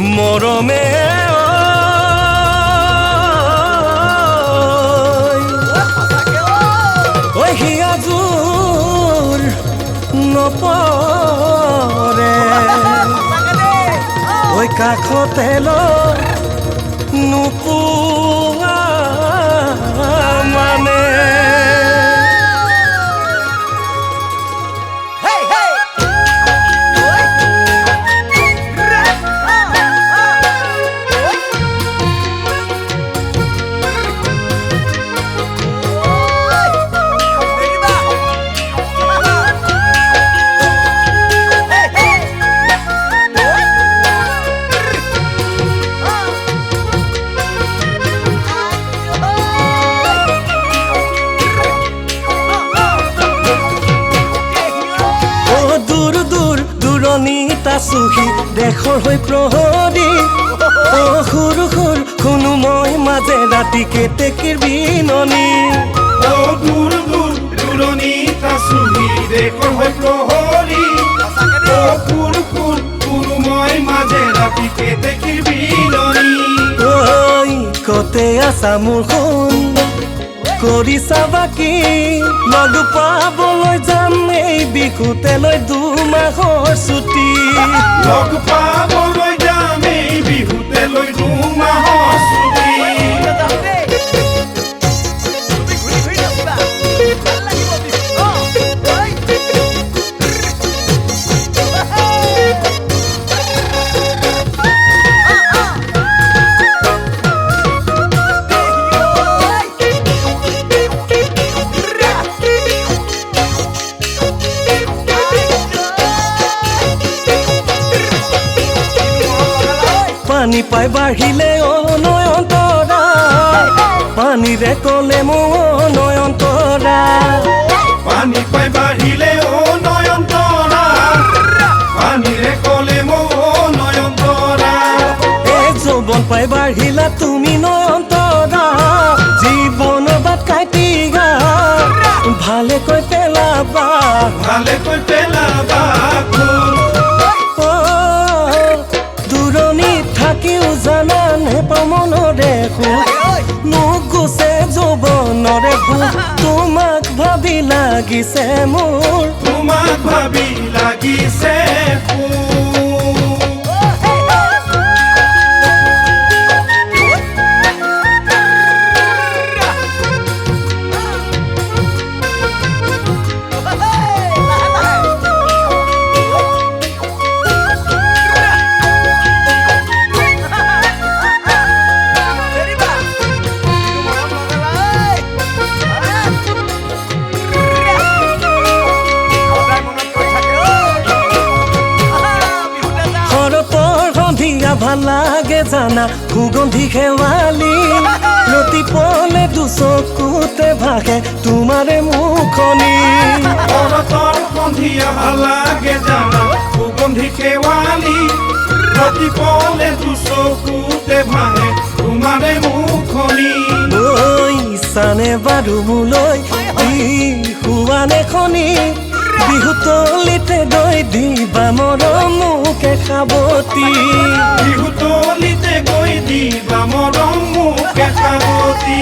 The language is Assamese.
মৰমে ঐ হিয়াজোৰ নপৰে ঐ কাষতে নোপোৱা মানে চুহি দেশৰ হৈ প্ৰহৰী সুৰ সুৰ শুনো মই মাজে ৰাতি কেতেকীৰ বিননি দূৰ দূৰ দূৰণি চুহি দেশৰ হৈ প্ৰহৰী সুৰ সুৰ শুনো মই মাজে ৰাতি কেতেকীৰ বিননি ঐ কতে আছা মোৰ সোণ কৰিছা বাকী লগ পাবলৈ যাম এই বিহুতে লৈ দুমাহৰ ছুটি লগ পাবলৈ যাম এই বিহুতে লৈ দুমাহৰ ছুটি পানী পাই বাঢ়িলে নয়নতৰা পানীৰে কলে মোৰ নয়নতৰা পানী পাই বাঢ়িলে নয়নতৰা পানীৰে কলে মোৰ নয়নতৰা এই যৌৱন পাই বাঢ়িলা তুমি নয়নতৰা জীৱনৰ বাট কাটিগা ভালেকৈ পেলাবা থাকিও জানা নেপাওঁ মনৰে মোক গুচে যৌৱনৰে তোমাক ভাবি লাগিছে মোৰ তোমাক ভাবি লাগিছে ভাল লাগে জানা সুগন্ধি শেৱালি ৰতি পলে দুচকুতে ভাসে তোমাৰে মুখনি সন্ধিয়া ভাল লাগে জানা সুগন্ধি শেৱালি ৰতি পলে দুচকুতে ভাসে তোমাৰে মুখনি ঐ চানে বাৰু মোলৈ শুৱানে খনি বিহুতলিতে গৈ দিবা মৰম মুখে সাৱতি বিহুতলিতে গৈ দিবা মৰম মুখে সাৱতি